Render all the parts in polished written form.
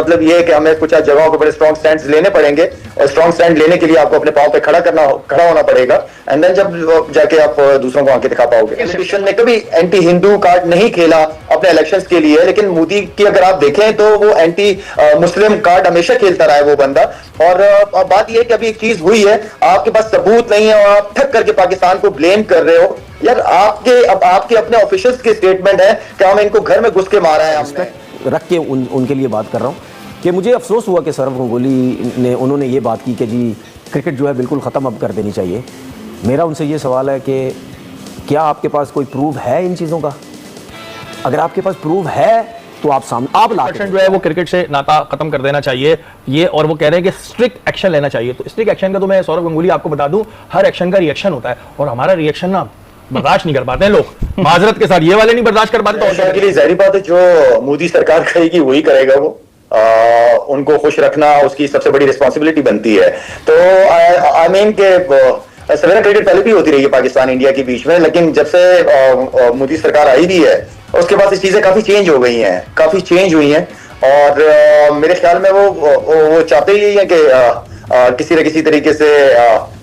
मतलब ये है कि हमें कुछ जगहों पे बड़े स्ट्रॉन्ग स्टैंड लेने पड़ेंगे, और स्ट्रॉन्ग स्टैंड लेने के लिए आपको अपने पांव पे खड़ा होना पड़ेगा, एंड देन जब जाके आप दूसरों को आंखें दिखा पाओगे। पॉलिटिशियन ने कभी एंटी हिंदू कार्ड नहीं खेला अपने इलेक्शंस के लिए, लेकिन मोदी की अगर आप देखें तो वो एंटी मुस्लिम कार्ड हमेशा खेलता रहा है वो बंदा। और बात यह है कि अभी एक चीज हुई है, आपके पास सबूत नहीं है और आप ठक करके पाकिस्तान को ब्लेम कर रहे हो। यार आपके अपने ऑफिशियल्स के स्टेटमेंट है कि हम इनको घर में घुस के मारा है हमने, रख के उनके लिए बात कर रहा हूँ कि मुझे अफसोस हुआ कि सौरव गंगुली ने उन्होंने ये बात की कि जी क्रिकेट जो है बिल्कुल ख़त्म अब कर देनी चाहिए। मेरा उनसे ये सवाल है कि क्या आपके पास कोई प्रूफ है इन चीज़ों का? अगर आपके पास प्रूफ है तो आप जो है वो क्रिकेट से नाता खत्म कर देना चाहिए ये, और वो कह रहे हैं कि स्ट्रिक्ट एक्शन लेना चाहिए। तो स्ट्रिक्ट एक्शन का तो मैं सौरव गंगुली आपको बता दूं, हर एक्शन का रिएक्शन होता है, और हमारा रिएक्शन ना बर्दाश्त नहीं कर पाते हैं लोग, माजरत के साथ ये वाले नहीं बर्दाश्त कर पाते। तो के लिए जाहिर बात है जो मोदी सरकार कहेगी वही करेगा वो, उनको खुश रखना उसकी सबसे बड़ी रिस्पॉन्सिबिलिटी बनती है। तो आई मीन के सवेरा क्रिकेट पहले भी होती रही है पाकिस्तान इंडिया के बीच में, लेकिन जब से मोदी सरकार आई भी है उसके बाद ये चीजें काफी चेंज हो गई हैं, काफी चेंज हुई हैं। और मेरे ख्याल में वो चाहते ही है कि किसी न किसी तरीके से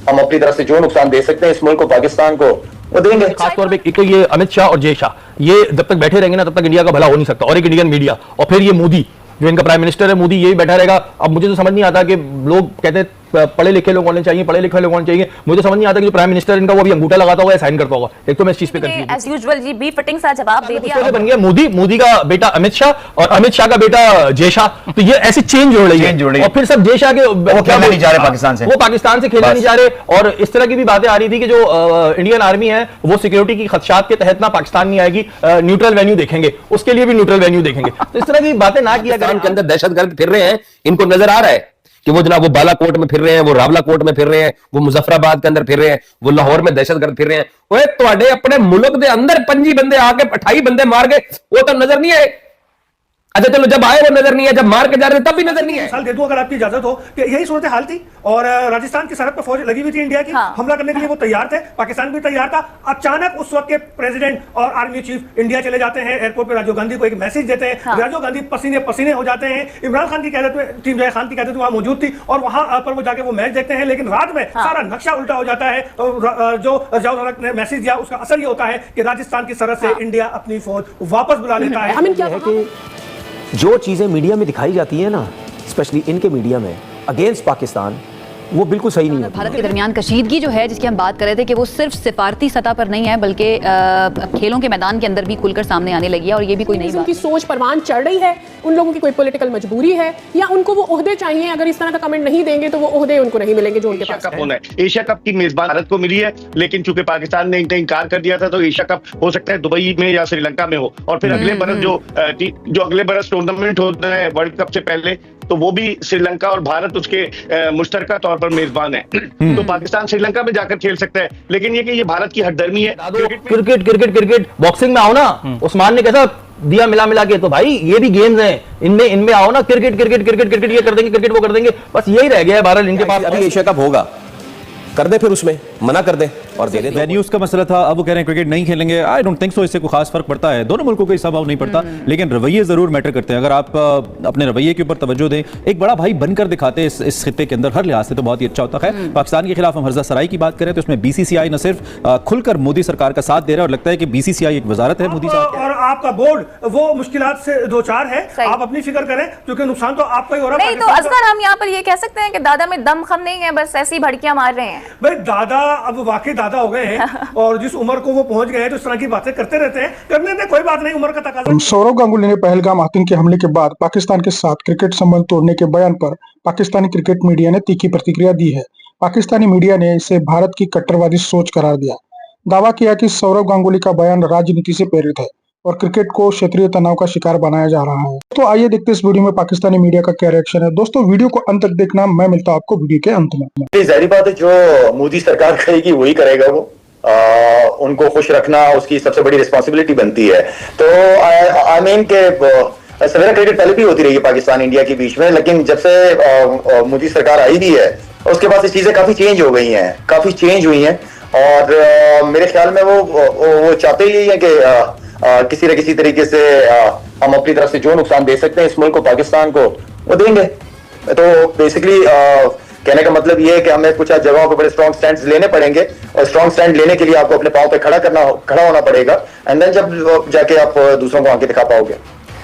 हम अपनी तरफ से जो नुकसान दे सकते हैं इस मुल्क को, पाकिस्तान को, वो देंगे। खासतौर पे एक तो ये अमित शाह और जय शाह ये जब तक बैठे रहेंगे ना तब तक इंडिया का भला हो नहीं सकता, और एक इंडियन मीडिया, और फिर ये मोदी जो इनका प्राइम मिनिस्टर है, मोदी यही बैठा रहेगा। अब मुझे तो समझ नहीं आता कि लोग कहते हैं पढ़े लिखे लोग होने चाहिए, पढ़े लिखे लोग होने चाहिए, मुझे समझ नहीं आता कि जो प्राइम मिनिस्टर इनका वो अभी अंगूठा लगाता होगा या साइन करता होगा। एक तो मैं इस चीज पे कंफ्यूज हूं। एज यूजुअल जी बी फिटिंग सा जवाब दे दिया। बन गया मोदी का बेटा अमित शाह और अमित शाह का बेटा जय शाह, तो ये ऐसी चेंज हो रही है। और फिर सब जय शाह के वो खेलने नहीं जा रहे पाकिस्तान से, वो पाकिस्तान से खेलने नहीं जा रहे। और इस तरह की भी बातें आ रही थी कि जो इंडियन आर्मी है वो सिक्योरिटी की खदशात के तहत ना पाकिस्तान नहीं आएगी, न्यूट्रल वेन्यू देखेंगे, उसके लिए भी न्यूट्रल वेन्यू देखेंगे। तो इस तरह की बातें ना किया करें। के अंदर दहशतगर्द फिर रहे हैं, इनको नजर आ रहा है कि वो जनाब वो बालाकोट में फिर रहे हैं, वो रावलाकोट में फिर रहे हैं, वो मुजफ्फराबाद के अंदर फिर रहे हैं, वो लाहौर में दहशतगर्द फिर रहे हैं। ओए तुम्हारे अपने मुल्क के अंदर 25 बंदे आके 28 बंदे मार गए, वो तो नजर नहीं आए। अच्छा चलो जब आए वो नजर नहीं है, जब मार के जा रहे तब भी नजर नहीं है। साल दे दूं अगर आपकी इजाजत हो कि यही सूरत हाल थी, और राजस्थान की सरहद पर फौज लगी हुई थी इंडिया की, हमला करने के लिए वो तैयार थे, पाकिस्तान भी तैयार था। अचानक उस वक्त के प्रेसिडेंट और आर्मी चीफ इंडिया चले जाते हैं, एयरपोर्ट पर राजीव गांधी को एक मैसेज देते हैं, राजीव गांधी पसीने पसीने हो जाते हैं। इमरान खान की क़यादत में टीम जय खान की क़यादत में वहां मौजूद थी, और वहां पर वो जाके वो मैच देखते हैं, लेकिन रात में सारा नक्शा उल्टा हो जाता है। जो रजाउल हक ने मैसेज दिया उसका असर ये होता है कि राजस्थान की सरहद से इंडिया अपनी फौज वापस बुला लेता है। जो चीज़ें मीडिया में दिखाई जाती है ना, स्पेशली इनके मीडिया में अगेंस्ट पाकिस्तान, वो बिल्कुल सही नहीं है। भारत के दरमियान कशीदगी जो है जिसकी हम बात कर रहे थे कि वो सिर्फ सिफारती सतह पर नहीं है बल्कि खेलों के मैदान के अंदर भी खुलकर सामने आने लगी है, और ये भी कोई नई बात। उनकी सोच परवान चढ़ रही है, उन लोगों की कोई पॉलिटिकल मजबूरी है, या उनको वो ओहदे चाहिए, अगर इस तरह का कमेंट नहीं देंगे तो वो ओहदे उनको नहीं मिलेंगे जो उनके पास है। एशिया कप की मेजबान भारत को मिली है, लेकिन चूंकि पाकिस्तान ने इनकार कर दिया था, तो एशिया कप हो सकता है दुबई में या श्रीलंका में हो, और फिर अगले बरस जो अगले बरस टूर्नामेंट होता है वर्ल्ड कप से पहले, तो वो भी श्रीलंका और भारत उसके मुश्तरका तौर पर मेजबान है। तो पाकिस्तान श्रीलंका में जाकर खेल सकता है, लेकिन ये बात की हठधर्मी है। क्रिकेट बॉक्सिंग में आओ ना, उस्मान ने कैसा दिया मिला के, तो भाई ये भी गेम्स हैं, इनमें आओ ना। क्रिकेट ये कर देंगे, क्रिकेट वो कर देंगे, बस यही रह गया है बहरहाल इनके पास। अभी एशिया कप होगा, कर दे, फिर उसमें मना कर दे और दे दे। वेन्यूज का मसला था, अब वो कह रहे हैं क्रिकेट नहीं खेलेंगे। आई डोंट थिंक सो, इससे कोई खास फर्क पड़ता है, दोनों मुल्कों को स्वभाव नहीं पड़ता, लेकिन रवैये जरूर मैटर करते हैं। अगर आप अपने रवैये के ऊपर तवज्जो दें, एक बड़ा भाई बनकर दिखाते इस खित्ते के अंदर, हर लिहाज से तो बहुत ही अच्छा होता है। पाकिस्तान के खिलाफ हम हर्जा सराई की बात करें तो इसमें बीसीसीआई न सिर्फ खुलकर मोदी सरकार का साथ दे रहा है, और लगता है कि बीसीसीआई एक वजारत है मोदी साहब, और आपका बोर्ड वो मुश्किलात से दो चार है। आप अपनी फिक्र करें, क्योंकि नुकसान तो आपका ही हो रहा है। नहीं तो असगर हम यहाँ पर ये कह सकते हैं कि दादा में दम खम नहीं है, बस ऐसी भड़कियां मार रहे हैं। भाई दादा अब वाकई दादा हो गए हैं, और जिस उम्र को वो पहुंच गए हैं तो इस तरह की बातें करते रहते हैं, करने में कोई बात नहीं, उम्र का तकाजा। सौरव गांगुली ने पहलगाम आतंकी हमले के बाद पाकिस्तान के साथ क्रिकेट संबंध तोड़ने के बयान पर पाकिस्तानी क्रिकेट मीडिया ने तीखी प्रतिक्रिया दी है। पाकिस्तानी मीडिया ने इसे भारत की कट्टरवादी सोच करार दिया, दावा किया कि सौरव गांगुली का बयान राजनीति से प्रेरित है और क्रिकेट को क्षेत्रीय तनाव का शिकार बनाया जा रहा है। तो आइए देखते हैं इस वीडियो में पाकिस्तानी मीडिया का क्या रिएक्शन है। दोस्तों वीडियो को अंत तक देखना, मैं मिलता हूं आपको वीडियो के अंत में। जाहिर बात है जो मोदी सरकार कहेगी वही करेगा वो, उनको खुश रखना उसकी सबसे बड़ी रिस्पॉन्सिबिलिटी बनती है। तो आई मीन के सवेरा क्रिकेट पहले भी होती रही है पाकिस्तान इंडिया के बीच में, लेकिन जब से मोदी सरकार आई भी है उसके बाद ये चीजें काफी चेंज हो गई हैं, काफी चेंज हुई हैं। और मेरे ख्याल में वो चाहते ही है कि किसी न किसी तरीके से हम अपनी तरफ से जो नुकसान दे सकते हैं इस मुल्क को, पाकिस्तान को, वो देंगे। तो बेसिकली कहने का मतलब ये है कि हमें कुछ जगहों पे बड़े स्ट्रॉन्ग स्टैंड लेने पड़ेंगे और स्ट्रॉन्ग स्टैंड लेने के लिए आपको अपने पांव पे खड़ा होना पड़ेगा एंड देन जब जाके आप दूसरों को आगे दिखा पाओगे।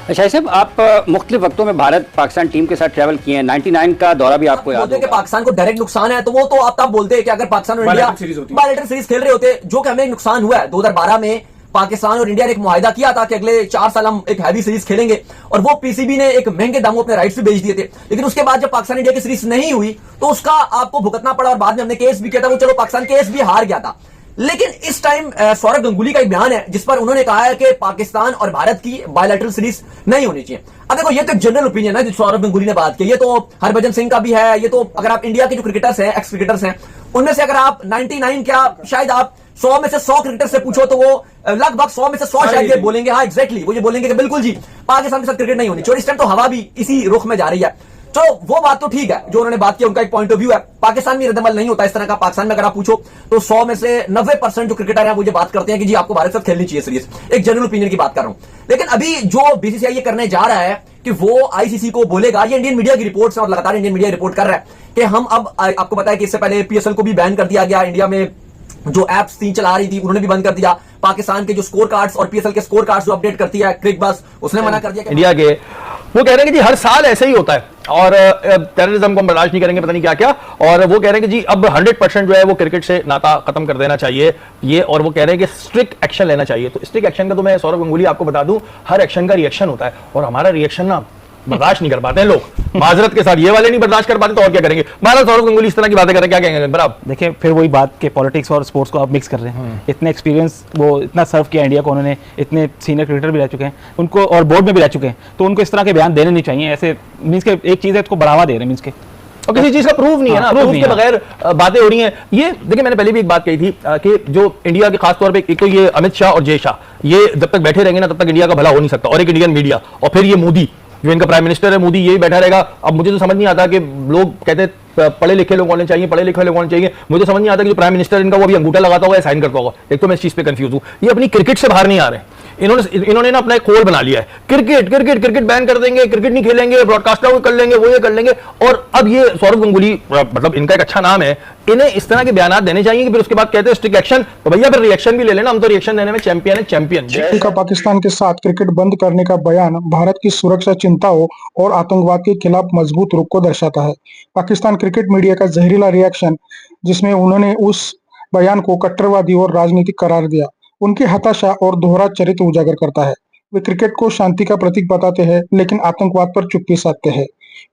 शाहिद साहब, आप मुख्तलिफ वक्तों में भारत पाकिस्तान टीम के साथ ट्रैवल किए हैं, 99 का दौरा भी आपको याद होगा। पाकिस्तान को डायरेक्ट नुकसान है, तो वो तो आप बोलते हैं कि अगर पाकिस्तान और इंडिया बायलैटरल सीरीज खेल रहे होते, जो कि हमें नुकसान हुआ है 2012 में पाकिस्तान और इंडिया ने एक मुआहिदा किया था कि अगले 4 साल हम एक हैवी सीरीज खेलेंगे, और वो पीसीबी ने एक महंगे दामों अपने राइट्स भी बेच दिए थे। लेकिन उसके बाद जब पाकिस्तान इंडिया की सीरीज नहीं हुई तो उसका आपको भुगतना पड़ा, और बाद में हमने केस भी किया था, वो चलो पाकिस्तान केस भी हार गया था। लेकिन इस टाइम सौरभ गंगुली का एक बयान है जिस पर उन्होंने कहा है कि पाकिस्तान और भारत की बायलैटरल सीरीज नहीं होनी चाहिए। अब देखो, ये तो एक जनरल ओपिनियन है जो सौरभ गंगुली ने बात की, ये तो हरभजन सिंह का भी है, ये तो अगर आप इंडिया के जो क्रिकेटर्स हैं, एक्स क्रिकेटर्स हैं, उनमें से अगर आप 99 क्या शायद आप 100 में से 100 क्रिकेटर से पूछो तो वो लगभग 100 में से 100 शायद ये बोलेंगे, हाँ एग्जैक्टली, वो ये बोलेंगे कि बिल्कुल जी पाकिस्तान के साथ क्रिकेट नहीं होनी चाहिए। इस टाइम तो हवा भी इसी रुख में जा रही है। तो वो बात तो ठीक है जो उन्होंने बात की, उनका एक पॉइंट ऑफ व्यू है। पाकिस्तान में रद्दमल नहीं होता इस तरह का। पाकिस्तान में अगर आप पूछो तो 100 में से 90% जो क्रिकेटर हैं वो ये बात करते हैं कि जी आपको भारत के साथ खेलनी चाहिए सीरीज। एक जनरल ओपिनियन की बात कर रहा हूं। लेकिन अभी जो बीसीसीआई ये करने जा रहा है कि वो आईसीसी को बोलेगा, ये इंडियन मीडिया की रिपोर्ट्स हैं और लगातार इंडियन मीडिया रिपोर्ट कर रहा है कि हम अब, आपको पता है कि इससे पहले पीएसएल को भी बैन कर दिया गया, इंडिया में जो एप्स 3 चला रही थी उन्होंने भी बंद कर दिया। पाकिस्तान के जो स्कोर कार्ड्स और पीएसएल के स्कोर कार्ड्स जो अपडेट करती है क्रिक बस, उसने मना कर दिया। इंडिया के वो कह रहे हैं कि जी हर साल ऐसे ही होता है और टेररिज्म को हम बर्दाश्त नहीं करेंगे, पता नहीं क्या क्या, और वो कह रहे हैं कि जी अब 100% जो है वो क्रिकेट से नाता खत्म कर देना चाहिए ये, और वो कह रहे हैं कि स्ट्रिक्ट एक्शन लेना चाहिए। तो स्ट्रिक्ट एक्शन का तो मैं सौरभ गंगुली आपको बता दूं, हर एक्शन का रिएक्शन होता है और हमारा रिएक्शन ना बर्दाश्त नहीं कर पाते हैं लोग, माजरत के साथ। ये वाले नहीं बर्दाश्त कर पाते तो और क्या करेंगे। महाराज सौरभ गंगुली इस तरह की बातें कर रहे हैं, क्या कहेंगे बराबर? देखिए, फिर वही बात के पॉलिटिक्स और स्पोर्ट्स को आप मिक्स कर रहे हैं। इतने एक्सपीरियंस, वो इतना सर्व किया इंडिया को उन्होंने, इतने सीनियर क्रिकेटर भी रह चुके हैं उनको, और बोर्ड में भी रह चुके हैं, तो उनको इस तरह के बयान देने नहीं चाहिए। ऐसे मीन्स के एक चीज़ है इसको बढ़ावा दे रहे हैं, मीन्स के और किसी चीज का प्रूफ नहीं है ना, प्रूफ के बगैर बातें हो रही हैं। ये देखिए, मैंने पहले भी एक बात कही थी कि जो इंडिया के खास तौर पे एक तो ये अमित शाह और जय शाह, ये जब तक बैठे रहेंगे ना तब तक इंडिया का भला हो नहीं सकता, और एक इंडियन मीडिया, और फिर ये मोदी जो इनका प्राइम मिनिस्टर है, मोदी यही बैठा रहेगा। अब मुझे तो समझ नहीं आता कि लोग कहते हैं पढ़े लिखे लोग होने चाहिए, पढ़े लिखे लोग होने चाहिए, मुझे तो समझ नहीं आता कि जो प्राइम मिनिस्टर इनका वो अभी अंगूठा लगाता होगा या साइन करता होगा। एक तो मैं इस चीज पे कंफ्यूज हूं, ये अपनी क्रिकेट से बाहर नहीं आ रहे। इन्होंने ना अपना एक खोल बना लिया है, क्रिकेट क्रिकेट क्रिकेट बैन कर देंगे, क्रिकेट नहीं खेलेंगे, ब्रॉडकास्टर कर लेंगे, वो ये कर लेंगे। और अब ये सौरभ गंगुली, मतलब इनका एक अच्छा नाम है, इन्हें इस तरह के बयान देने चाहिए कि फिर उसके बाद कहते हैं स्ट्रिक्ट एक्शन, तो भैया फिर रिएक्शन भी ले लेना, हम तो रिएक्शन देने में चैंपियन है, चैंपियन। का पाकिस्तान के साथ क्रिकेट बंद करने का बयान भारत की सुरक्षा चिंताओं और आतंकवाद के खिलाफ मजबूत रुख को दर्शाता है। पाकिस्तान क्रिकेट मीडिया का जहरीला रिएक्शन, जिसमें उन्होंने उस बयान को कट्टरवादी और राजनीतिक करार दिया, उनकी हताशा और दोहरा चरित्र उजागर करता है। वे क्रिकेट को शांति का प्रतीक बताते हैं लेकिन आतंकवाद पर चुप्पी साधते हैं।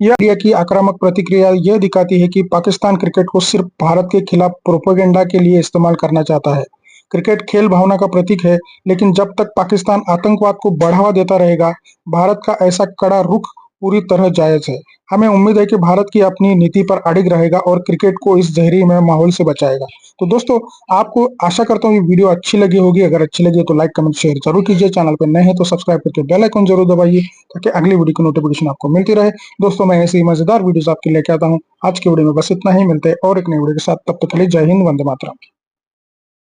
यह इंडिया की आक्रामक प्रतिक्रिया यह दिखाती है कि पाकिस्तान क्रिकेट को सिर्फ भारत के खिलाफ प्रोपेगेंडा के लिए इस्तेमाल करना चाहता है। क्रिकेट खेल भावना का प्रतीक है, लेकिन जब तक पाकिस्तान आतंकवाद को बढ़ावा देता रहेगा, भारत का ऐसा कड़ा रुख पूरी तरह जायज है। हमें उम्मीद है कि भारत की अपनी नीति पर अडिग रहेगा और क्रिकेट को इस जहरीले माहौल से बचाएगा। तो दोस्तों, आपको आशा करता हूँ ये वीडियो अच्छी लगी होगी। अगर अच्छी लगी तो लाइक कमेंट शेयर जरूर कीजिए। चैनल पर नए हैं तो सब्सक्राइब करके बेल आइकन जरूर दबाइए ताकि अगली वीडियो की नोटिफिकेशन आपको मिलती रहे। दोस्तों, मैं ऐसी मजेदार वीडियोस आपके लेके आता हूँ। आज की वीडियो में बस इतना ही, मिलते हैं और एक नई वीडियो के साथ। तब तक के लिए जय हिंद, वंदे मातरम।